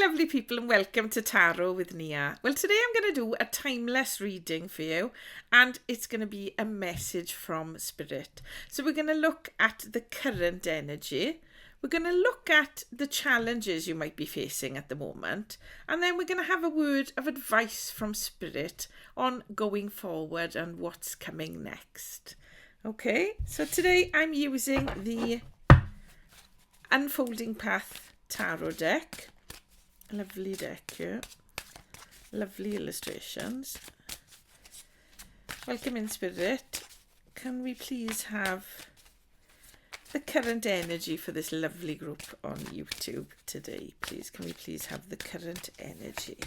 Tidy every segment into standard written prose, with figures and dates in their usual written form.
lovely people, and welcome to Tarot with Nia. Well, today I'm going to do a timeless reading for you, and it's going to be a message from Spirit. So we're going to look at the current energy. We're going to look at the challenges you might be facing at the moment, and then we're going to have a word of advice from Spirit on going forward and what's coming next. Okay, so today I'm using the Unfolding Path Tarot deck. Lovely deck here. Lovely illustrations. Welcome in, Spirit. Can we please have the current energy for this lovely group on YouTube today, please? Can we please have the current energy?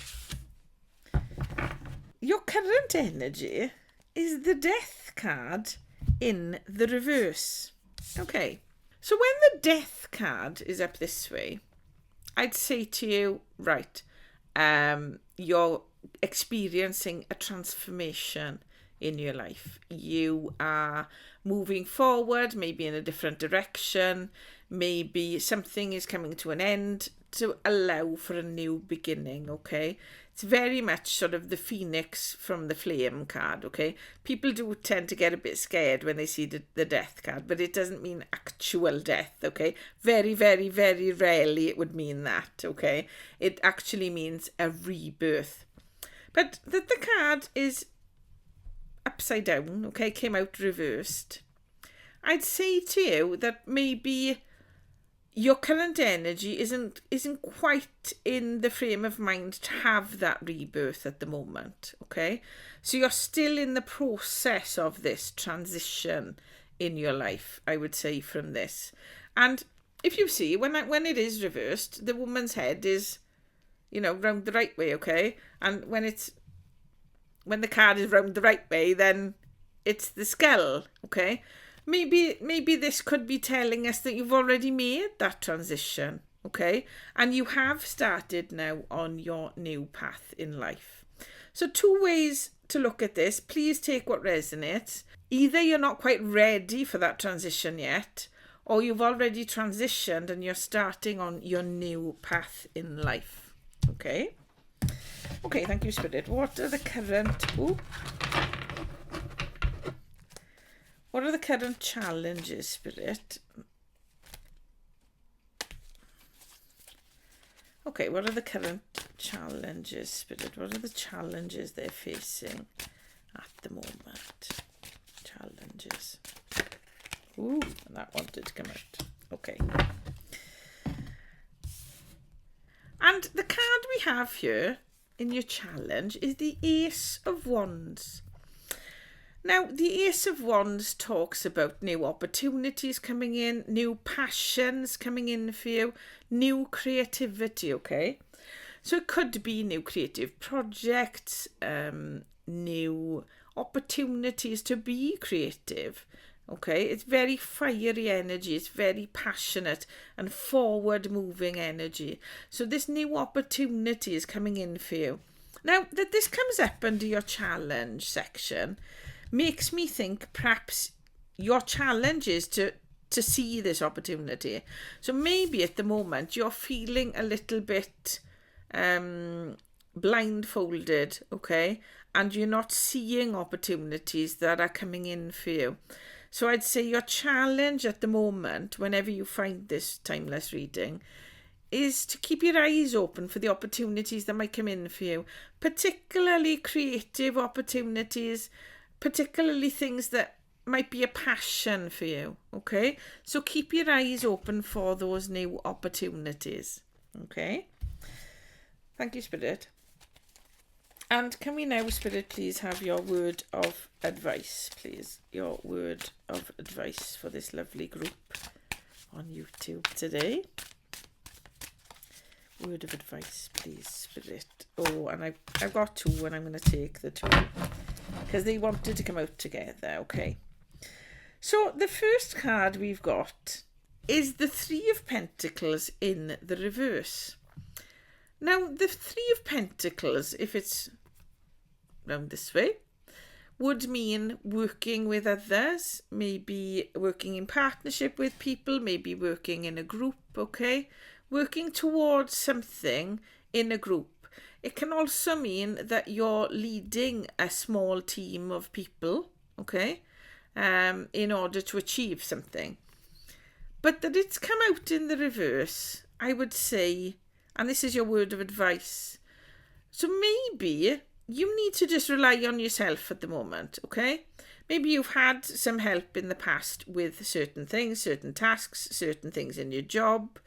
Your current energy is the Death card in the reverse. Okay, so when the Death card is up this way, I'd say to you, right, you're experiencing a transformation in your life. You are moving forward, maybe in a different direction. Maybe something is coming to an end to allow for a new beginning, okay? It's very much sort of the phoenix from the flame card, okay? People do tend to get a bit scared when they see the Death card, but it doesn't mean actual death, okay? Very, very, very rarely it would mean that, okay? It actually means a rebirth. But the card is upside down, okay? Came out reversed. I'd say to you that maybe your current energy isn't quite in the frame of mind to have that rebirth at the moment, okay? So you're still in the process of this transition in your life, I would say, from this. And if you see, when it is reversed, the woman's head is, round the right way, okay? And when the card is round the right way, then it's the skull, okay? Maybe this could be telling us that you've already made that transition, okay? And you have started now on your new path in life. So 2 ways to look at this. Please take what resonates. Either you're not quite ready for that transition yet, or you've already transitioned and you're starting on your new path in life, okay? Okay, thank you, Spirit. What are the current challenges, Spirit? Okay, what are the current challenges, Spirit? What are the challenges they're facing at the moment? Challenges. Ooh, that wanted to come out. Okay. And the card we have here in your challenge is the Ace of Wands. Now, the Ace of Wands talks about new opportunities coming in, new passions coming in for you, new creativity, okay? So it could be new creative projects, new opportunities to be creative, okay? It's very fiery energy, it's very passionate and forward-moving energy. So this new opportunity is coming in for you. Now, that this comes up under your challenge section makes me think perhaps your challenge is to see this opportunity. So maybe at the moment you're feeling a little bit blindfolded, okay? And you're not seeing opportunities that are coming in for you. So I'd say your challenge at the moment, whenever you find this timeless reading, is to keep your eyes open for the opportunities that might come in for you, particularly creative opportunities, particularly things that might be a passion for you, okay? So keep your eyes open for those new opportunities, okay? Thank you, Spirit. And can we now, Spirit, please have your word of advice, please? Your word of advice for this lovely group on YouTube today. Word of advice, please, Spirit. Oh, and I've got 2 and I'm going to take the 2 because they wanted to come out together, okay? So the first card we've got is the 3 of Pentacles in the reverse. Now, the 3 of Pentacles, if it's round this way, would mean working with others, maybe working in partnership with people, maybe working in a group, okay? Working towards something in a group. It can also mean that you're leading a small team of people, okay, in order to achieve something. But that it's come out in the reverse, I would say, and this is your word of advice. So maybe you need to just rely on yourself at the moment, okay? Maybe you've had some help in the past with certain things, certain tasks, certain things in your job,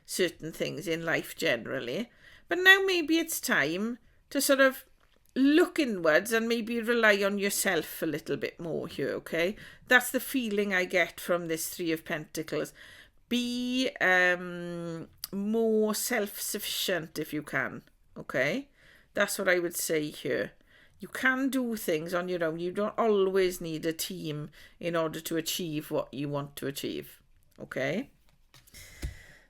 certain things in life generally. But now maybe it's time to sort of look inwards and maybe rely on yourself a little bit more here, okay? That's the feeling I get from this Three of Pentacles. Be more self-sufficient if you can, okay? That's what I would say here. You can do things on your own. You don't always need a team in order to achieve what you want to achieve, okay?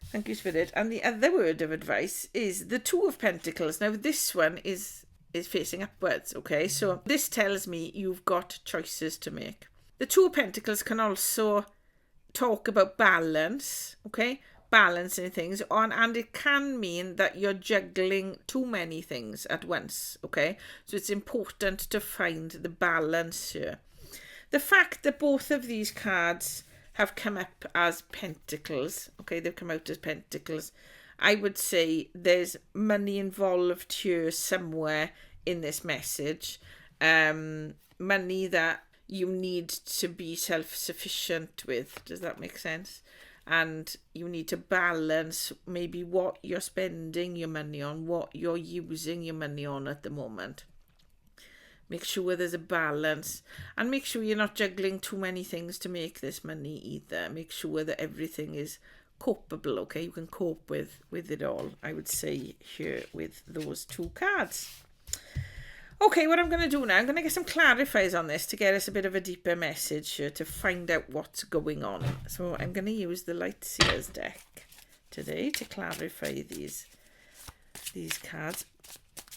Thank you, Spirit. And the other word of advice is the Two of Pentacles. Now, this one is facing upwards, okay? So this tells me you've got choices to make. The Two of Pentacles can also talk about balance, okay? Balancing things on, and it can mean that you're juggling too many things at once, okay? So it's important to find the balance here. The fact that both of these cards have come up as pentacles, okay, they've come out as pentacles, I would say there's money involved here somewhere in this message. Money that you need to be self-sufficient with. Does that make sense? And you need to balance maybe what you're spending your money on, what you're using your money on at the moment. Make sure there's a balance, and make sure you're not juggling too many things to make this money either. Make sure that everything is copeable, okay? You can cope with it all, I would say, here with those two cards. Okay, what I'm going to do now, I'm going to get some clarifiers on this to get us a bit of a deeper message here to find out what's going on. So I'm going to use the Light Seers deck today to clarify these cards.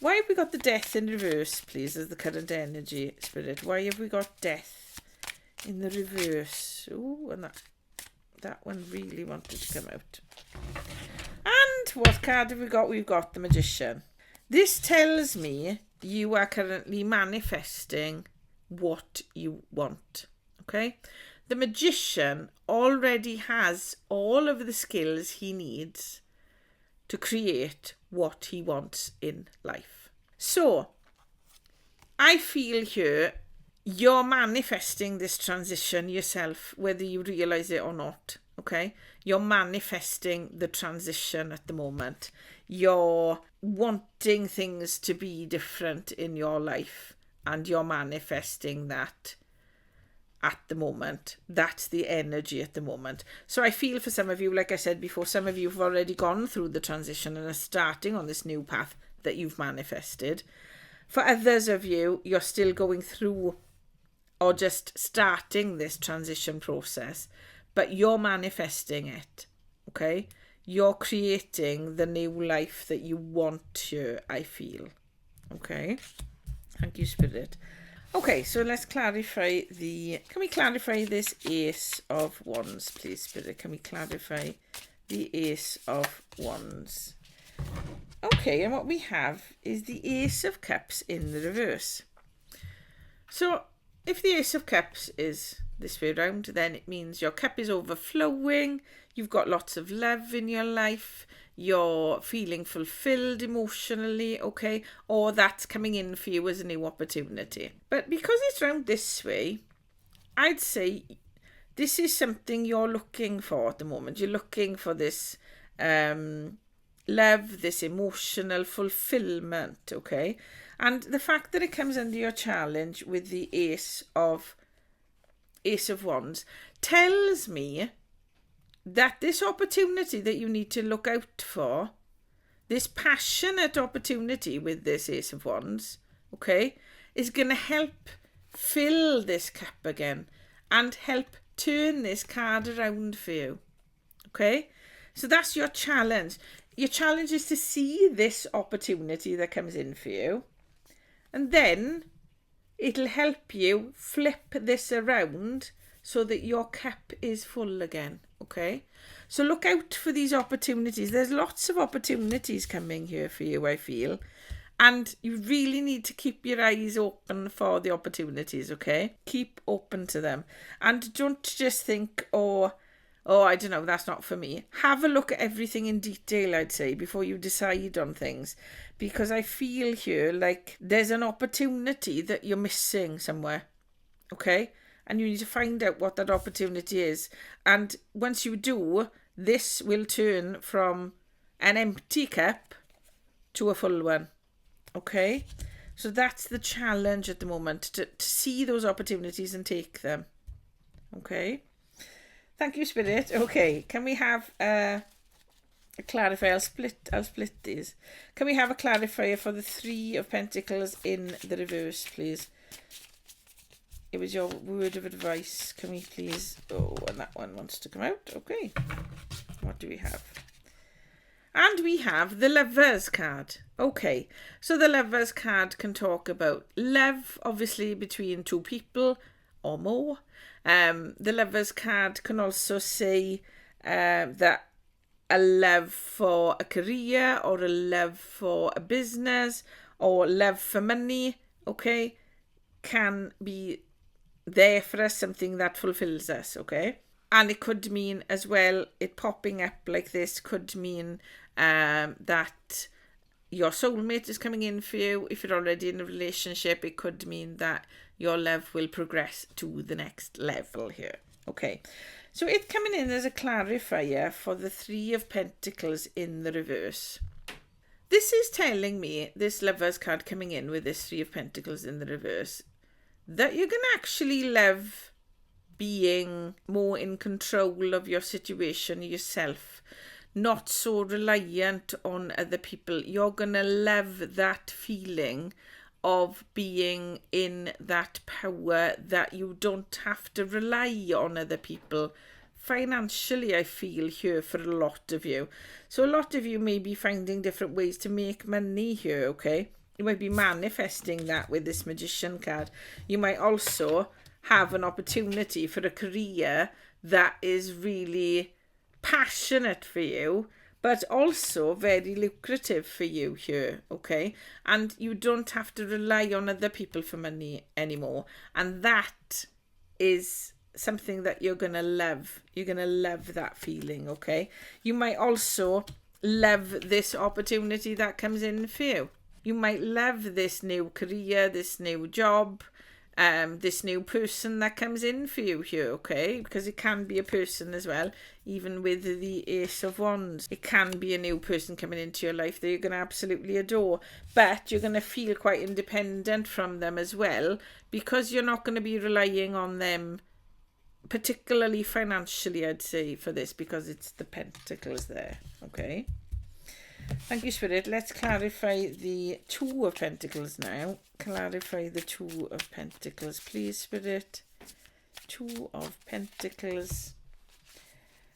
Why have we got the Death in reverse, please, as the current energy, Spirit? Why have we got Death in the reverse? Oh, and that one really wanted to come out. And what card have we got? We've got the Magician. This tells me you are currently manifesting what you want, okay? The Magician already has all of the skills he needs to create what he wants in life. So, I feel here you're manifesting this transition yourself, whether you realise it or not, okay? You're manifesting the transition at the moment. You're wanting things to be different in your life, and you're manifesting that at the moment. That's the energy at the moment. So I feel for some of you, like I said before, some of you have already gone through the transition and are starting on this new path that you've manifested. For others of you, you're still going through or just starting this transition process, but you're manifesting it, okay? You're creating the new life that you want here, I feel. Okay? Thank you, Spirit. Okay, so let's clarify can we clarify this Ace of Wands, please, Spirit? Can we clarify the Ace of Wands? Okay, and what we have is the Ace of Cups in the reverse. So, if the Ace of Cups is this way around, then it means your cup is overflowing, you've got lots of love in your life, you're feeling fulfilled emotionally, okay? Or that's coming in for you as a new opportunity. But because it's round this way, I'd say this is something you're looking for at the moment. You're looking for this love, this emotional fulfillment, okay? And the fact that it comes under your challenge with the Ace of Wands tells me that this opportunity that you need to look out for, this passionate opportunity with this Ace of Wands, okay, is going to help fill this cup again and help turn this card around for you, okay? So that's your challenge. Your challenge is to see this opportunity that comes in for you, and then it'll help you flip this around so that your cup is full again, okay? So look out for these opportunities. There's lots of opportunities coming here for you, I feel. And you really need to keep your eyes open for the opportunities, okay? Keep open to them. And don't just think, oh, I don't know, that's not for me. Have a look at everything in detail, I'd say, before you decide on things. Because I feel here like there's an opportunity that you're missing somewhere, okay? And you need to find out what that opportunity is. And once you do, this will turn from an empty cup to a full one, okay? So that's the challenge at the moment, to see those opportunities and take them, okay? Thank you, Spirit. Okay, can we have a clarifier? I'll split these. Can we have a clarifier for the Three of Pentacles in the reverse, please? It was your word of advice. Can we please? Oh, and that one wants to come out. Okay. What do we have? And we have the Lovers card. Okay. So the Lovers card can talk about love, obviously, between two people or more. The Lovers card can also say that a love for a career or a love for a business or love for money, okay, can be there for us, something that fulfills us, okay? And it could mean as well, it popping up like this could mean that your soulmate is coming in for you. If you're already in a relationship, it could mean that your love will progress to the next level here. Okay, so it's coming in as a clarifier for the Three of Pentacles in the reverse. This is telling me, this Lovers card coming in with this Three of Pentacles in the reverse, that you're going to actually love being more in control of your situation yourself, not so reliant on other people. You're going to love that feeling of being in that power, that you don't have to rely on other people financially, I feel here for a lot of you. So a lot of you may be finding different ways to make money here, okay? You might be manifesting that with this Magician card. You might also have an opportunity for a career that is really passionate for you, but also very lucrative for you here, okay? And you don't have to rely on other people for money anymore. And that is something that you're going to love. You're going to love that feeling, okay? You might also love this opportunity that comes in for you. You might love this new career, this new job, this new person that comes in for you here, okay? Because it can be a person as well, even with the Ace of Wands. It can be a new person coming into your life that you're going to absolutely adore, but you're going to feel quite independent from them as well, because you're not going to be relying on them, particularly financially, I'd say, for this, because it's the Pentacles there, okay? Thank you, Spirit. Let's clarify the Two of Pentacles now. Clarify the Two of Pentacles, please, Spirit. Two of Pentacles.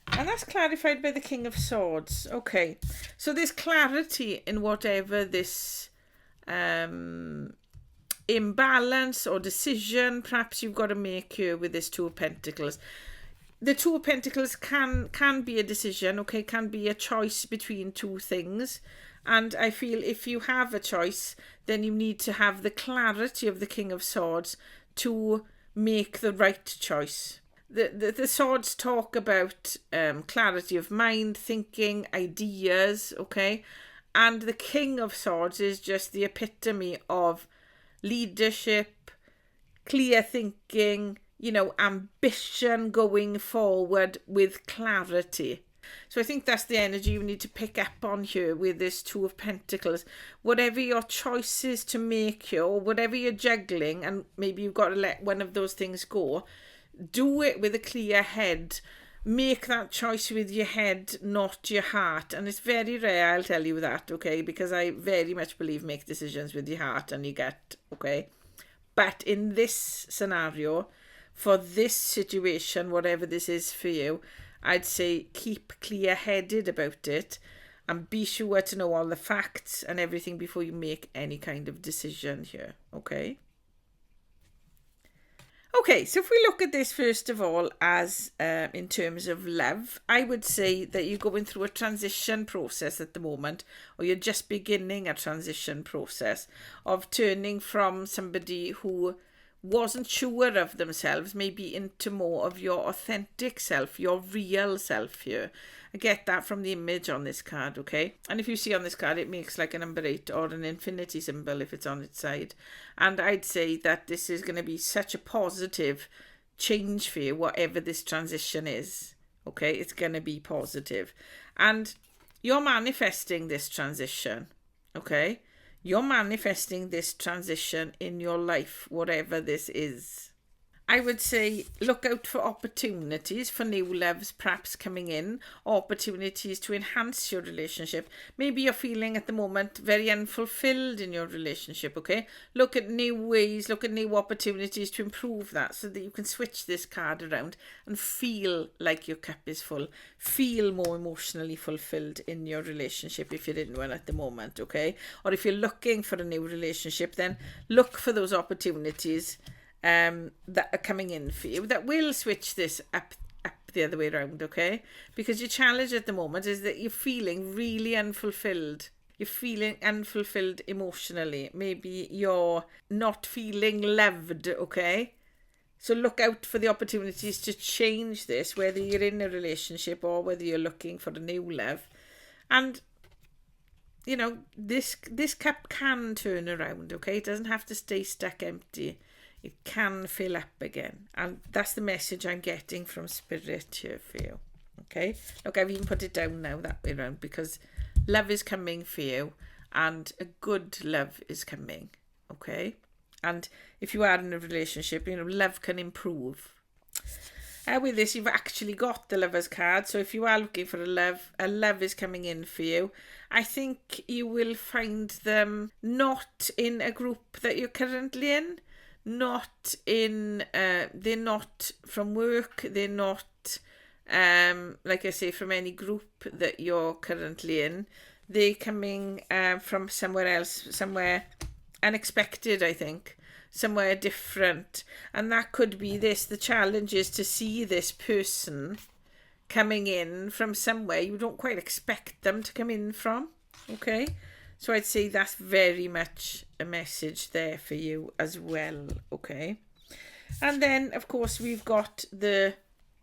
And that's clarified by the King of Swords. Okay. So there's clarity in whatever this imbalance or decision perhaps you've got to make here with this Two of Pentacles. The Two of Pentacles can be a decision, okay, can be a choice between two things. And I feel if you have a choice, then you need to have the clarity of the King of Swords to make the right choice. The swords talk about clarity of mind, thinking, ideas, okay? And the King of Swords is just the epitome of leadership, clear thinking, ambition going forward with clarity. So I think that's the energy you need to pick up on here with this Two of Pentacles. Whatever your choice is to make here, or whatever you're juggling, and maybe you've got to let one of those things go, do it with a clear head. Make that choice with your head, not your heart. And it's very rare, I'll tell you that, okay? Because I very much believe make decisions with your heart and your gut, okay? But in this scenario, for this situation, whatever this is for you, I'd say keep clear-headed about it and be sure to know all the facts and everything before you make any kind of decision here, okay? Okay, so if we look at this first of all as in terms of love, I would say that you're going through a transition process at the moment, or you're just beginning a transition process of turning from somebody who wasn't sure of themselves, maybe into more of your authentic self, your real self here. I get that from the image on this card, okay? And if you see on this card, it makes like a number 8 or an infinity symbol if it's on its side. And I'd say that this is going to be such a positive change for you, whatever this transition is, okay? It's going to be positive. And you're manifesting this transition, okay? You're manifesting this transition in your life, whatever this is. I would say look out for opportunities for new loves perhaps coming in, opportunities to enhance your relationship. Maybe you're feeling at the moment very unfulfilled in your relationship, okay? Look at new ways, look at new opportunities to improve that so that you can switch this card around and feel like your cup is full. Feel more emotionally fulfilled in your relationship if you're in one at the moment, okay? Or if you're looking for a new relationship, then look for those opportunities that are coming in for you that will switch this up the other way around, okay? Because your challenge at the moment is that you're feeling really unfulfilled. You're feeling unfulfilled emotionally. Maybe you're not feeling loved, okay? So look out for the opportunities to change this, whether you're in a relationship or whether you're looking for a new love. And you know, this cup can turn around, okay? It doesn't have to stay stuck empty. It can fill up again. And that's the message I'm getting from Spirit here for you. Okay? Look, I've even put it down now that way around because love is coming for you and a good love is coming. Okay? And if you are in a relationship, you know, love can improve. With this, you've actually got the Lover's card. So if you are looking for a love is coming in for you. I think you will find them not in a group that you're currently in. Not in they're not from work, they're not like I say from any group that you're currently in. They're coming from somewhere else, somewhere unexpected, I think, somewhere different. And that could be this. The challenge is to see this person coming in from somewhere you don't quite expect them to come in from, okay? So I'd say that's very much a message there for you as well, okay? And then, of course, we've got the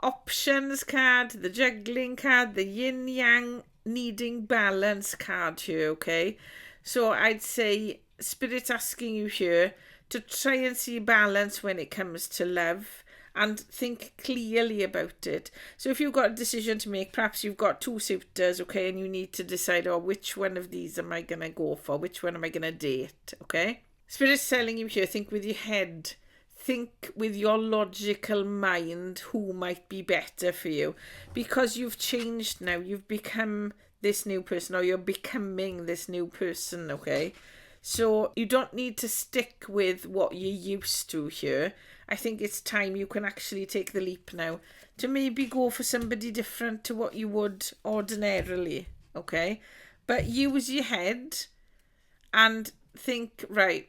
options card, the juggling card, the yin-yang needing balance card here, okay? So I'd say Spirit's asking you here to try and see balance when it comes to love and think clearly about it. So if you've got a decision to make, perhaps you've got 2 suitors, okay, and you need to decide, which one of these am I going to go for? Which one am I going to date, okay? Spirit's telling you here, think with your head. Think with your logical mind who might be better for you. Because you've changed now. You've become this new person, or you're becoming this new person, okay? So you don't need to stick with what you're used to here. I think it's time you can actually take the leap now to maybe go for somebody different to what you would ordinarily, okay? But use your head and think, right,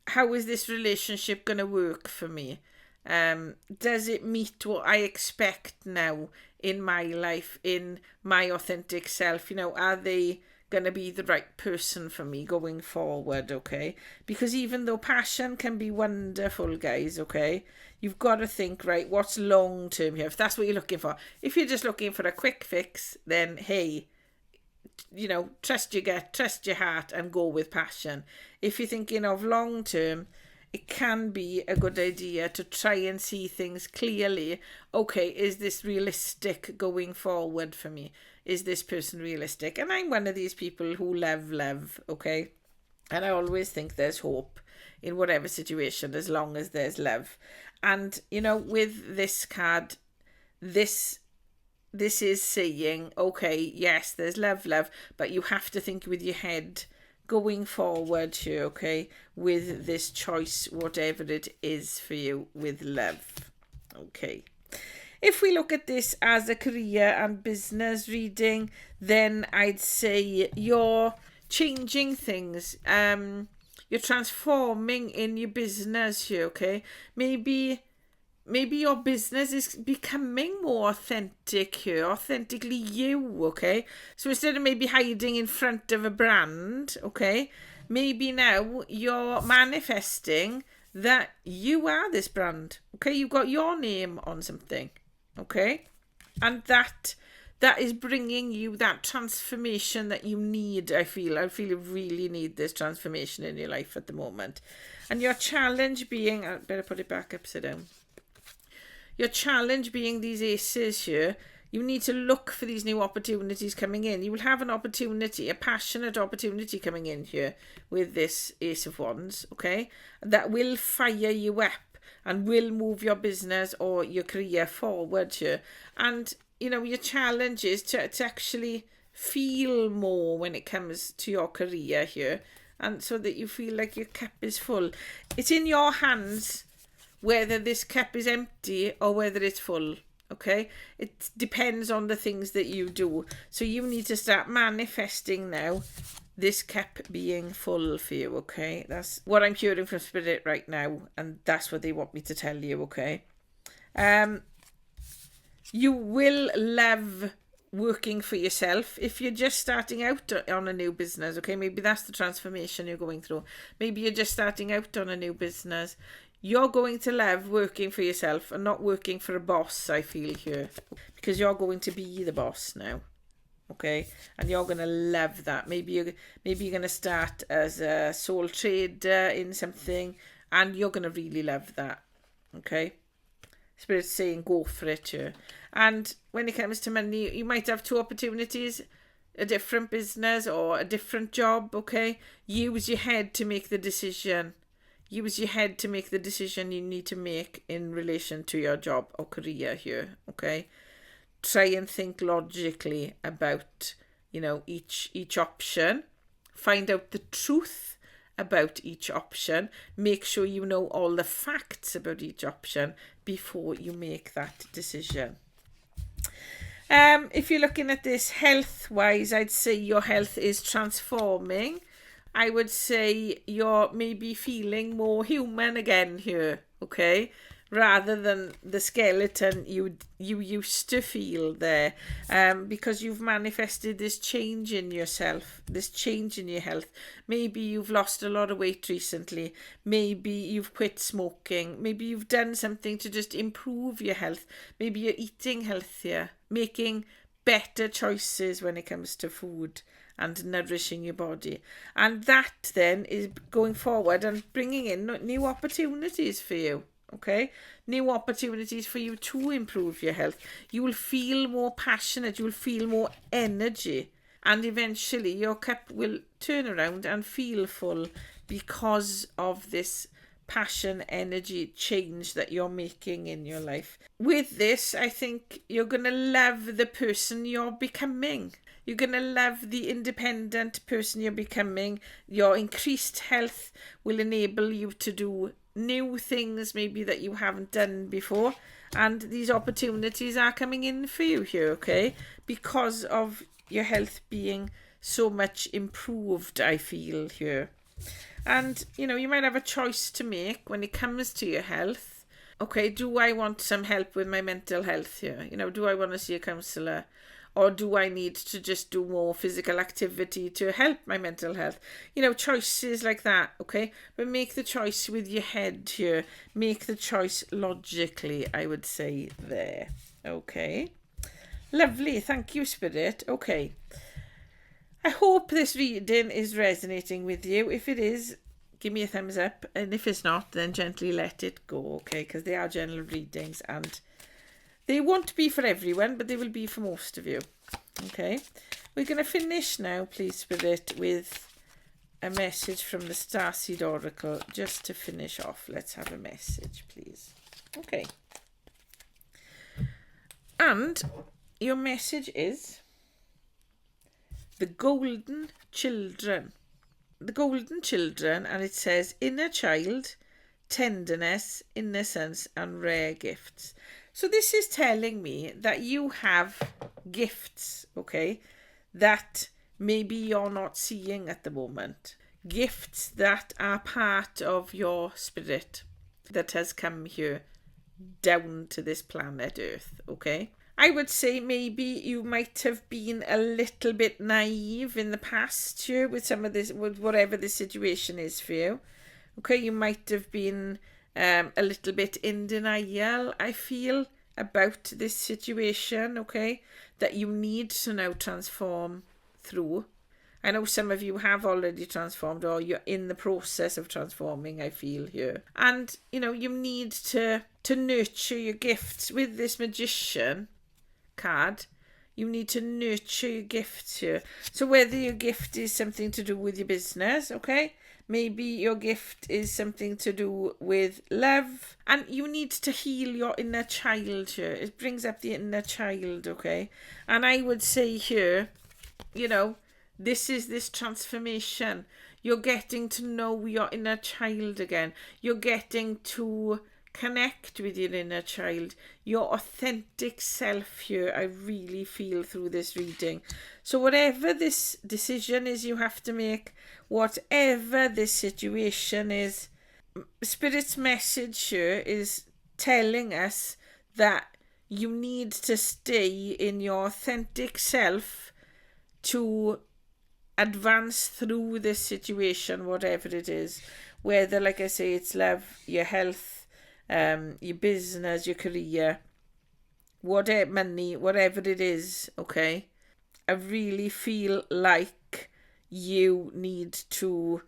how is this relationship going to work for me? Does it meet what I expect now in my life, in my authentic self? You know, are they going to be the right person for me going forward, okay? Because even though passion can be wonderful, guys, okay, you've got to think, right, what's long term here? If that's what you're looking for. If you're just looking for a quick fix, then hey, you know, trust your gut, trust your heart, and go with passion. If you're thinking of long term, it can be a good idea to try and see things clearly. Okay, is this realistic going forward for me? Is this person realistic? And I'm one of these people who love, okay? And I always think there's hope in whatever situation as long as there's love. And, you know, with this card, this is saying, okay, yes, there's love, but you have to think with your head going forward here, okay, with this choice, whatever it is for you with love, okay. If we look at this as a career and business reading, then I'd say you're changing things. You're transforming in your business here, okay? Maybe your business is becoming more authentic here, authentically you, okay? So instead of maybe hiding in front of a brand, okay, maybe now you're manifesting that you are this brand, okay? You've got your name on something, okay? And that is bringing you that transformation that you need. I feel you really need this transformation in your life at the moment. And your challenge being, I better put it back upside down. Your challenge being these aces here, you need to look for these new opportunities coming in. You will have an opportunity, a passionate opportunity coming in here with this Ace of Wands, okay? That will fire you up and will move your business or your career forward here. And, you know, your challenge is to actually feel more when it comes to your career here. And so that you feel like your cup is full. It's in your hands whether this cup is empty or whether it's full, okay? It depends on the things that you do. So you need to start manifesting now this cup being full for you, okay? That's what I'm hearing from Spirit right now, and that's what they want me to tell you, okay? You will love working for yourself if you're just starting out on a new business, okay? Maybe that's the transformation you're going through. Maybe you're just starting out on a new business. You're going to love working for yourself and not working for a boss, I feel here. Because you're going to be the boss now. Okay? And you're going to love that. Maybe you're going to start as a sole trader in something and you're going to really love that. Okay? Spirit's saying go for it here. And when it comes to money, you might have two opportunities. A different business or a different job, okay? Use your head to make the decision. Use your head to make the decision you need to make in relation to your job or career here, okay? Try and think logically about, you know, each option. Find out the truth about each option. Make sure you know all the facts about each option before you make that decision. If you're looking at this health-wise, I'd say your health is transforming. I would say you're maybe feeling more human again here, okay? Rather than the skeleton you used to feel there, because you've manifested this change in yourself, this change in your health. Maybe you've lost a lot of weight recently. Maybe you've quit smoking. Maybe you've done something to just improve your health. Maybe you're eating healthier, making better choices when it comes to food and nourishing your body. And that then is going forward and bringing in new opportunities for you, okay? New opportunities for you to improve your health. You will feel more passionate, you will feel more energy, and eventually your cup will turn around and feel full because of this passion, energy change that you're making in your life. With this, I think you're going to love the person you're becoming. You're going to love the independent person you're becoming. Your increased health will enable you to do new things maybe that you haven't done before. And these opportunities are coming in for you here, okay? Because of your health being so much improved, I feel here. And, you know, you might have a choice to make when it comes to your health. Okay, do I want some help with my mental health here? You know, do I want to see a counsellor? Or do I need to just do more physical activity to help my mental health? You know, choices like that, okay? But make the choice with your head here. Make the choice logically, I would say there. Okay. Lovely. Thank you, Spirit. Okay. I hope this reading is resonating with you. If it is, give me a thumbs up. And if it's not, then gently let it go, okay? Because they are general readings and they won't be for everyone, but they will be for most of you. Okay. We're going to finish now, please, Spirit, with a message from the Starseed Oracle. Just to finish off, let's have a message, please. Okay. And your message is the Golden Children. The Golden Children, and it says inner child, tenderness, innocence, and rare gifts. So this is telling me that you have gifts, okay, that maybe you're not seeing at the moment. gifts that are part of your spirit that has come here down to this planet Earth, okay? I would say maybe you might have been a little bit naive in the past here with some of this, with whatever the situation is for you. Okay, you might have been a little bit in denial, I feel, about this situation, okay, that you need to now transform through. I know some of you have already transformed, or you're in the process of transforming, I feel here. And, you know, you need to nurture your gifts with this magician card. You need to nurture your gifts here. So whether your gift is something to do with your business, okay? Maybe your gift is something to do with love. And you need to heal your inner child here. It brings up the inner child, okay? And I would say here, you know, this is this transformation. You're getting to know your inner child again. You're getting to connect with your inner child, your authentic self here, I really feel through this reading. So whatever this decision is you have to make, whatever this situation is, Spirit's message here is telling us that you need to stay in your authentic self to advance through this situation, whatever it is. Whether, like I say, it's love, your health, your business, your career, whatever, money, whatever it is, okay? I really feel like you need to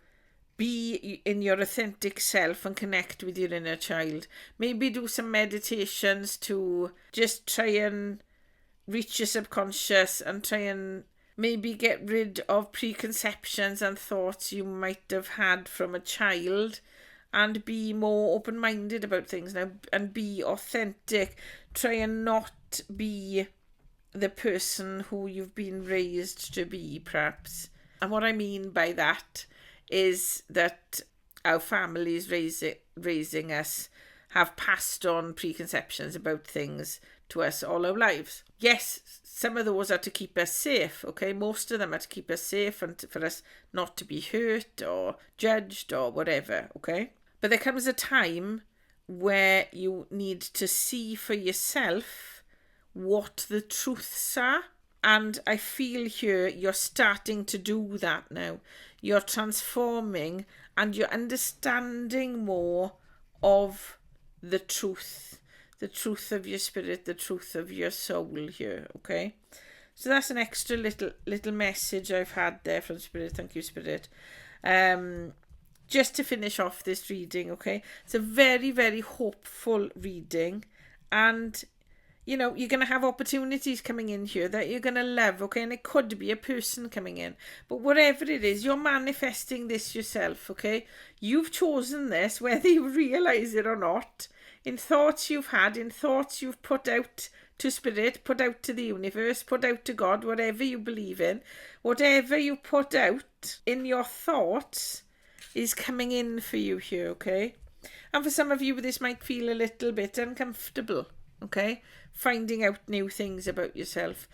be in your authentic self and connect with your inner child. Maybe do some meditations to just try and reach your subconscious and try and maybe get rid of preconceptions and thoughts you might have had from a child, and be more open-minded about things now and be authentic. Try and not be the person who you've been raised to be, perhaps. And what I mean by that is that our families raising us have passed on preconceptions about things to us all our lives. Yes, some of those are to keep us safe, okay? Most of them are to keep us safe and for us not to be hurt or judged or whatever, okay? But there comes a time where you need to see for yourself what the truths are. And I feel here you're starting to do that now. You're transforming and you're understanding more of the truth of your spirit, the truth of your soul here, okay? So that's an extra little message I've had there from Spirit. Thank you, Spirit. Just to finish off this reading, okay? It's a very, very hopeful reading, and you know, you're going to have opportunities coming in here that you're going to love, okay? And it could be a person coming in. But whatever it is, you're manifesting this yourself, okay? You've chosen this, whether you realise it or not, in thoughts you've had, in thoughts you've put out to Spirit, put out to the universe, put out to God, whatever you believe in. Whatever you put out in your thoughts is coming in for you here, okay? And for some of you, this might feel a little bit uncomfortable, okay? Finding out new things about yourself.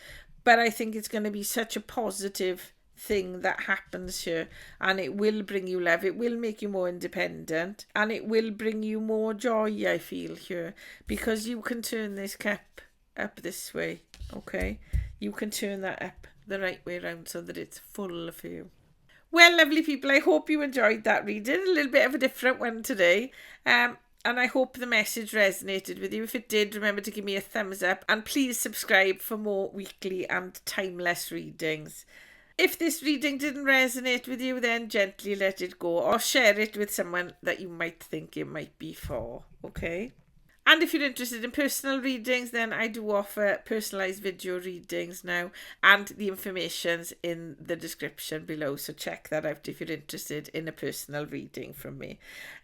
But I think it's going to be such a positive thing that happens here, and it will bring you love, it will make you more independent, and it will bring you more joy, I feel here, because you can turn this cup up this way, okay? You can turn that up the right way around so that it's full for you. Well, lovely people, I hope you enjoyed that reading. A little bit of a different one today. And I hope the message resonated with you. If it did, remember to give me a thumbs up. And please subscribe for more weekly and timeless readings. If this reading didn't resonate with you, then gently let it go. Or share it with someone that you might think it might be for. Okay? And if you're interested in personal readings, then I do offer personalised video readings now, and the information's in the description below, so check that out if you're interested in a personal reading from me.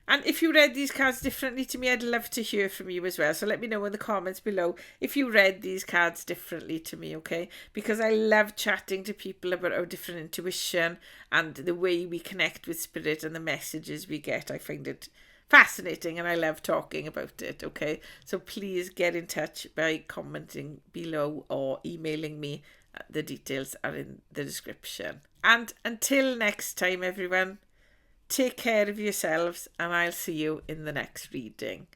And if you read these cards differently to me, I'd love to hear from you as well, so let me know in the comments below if you read these cards differently to me, okay? Because I love chatting to people about our different intuition and the way we connect with Spirit and the messages we get. I find it fascinating and I love talking about it, okay? So please get in touch by commenting below or emailing me. The details are in the description. And until next time, everyone, Take care of yourselves, and I'll see you in the next reading.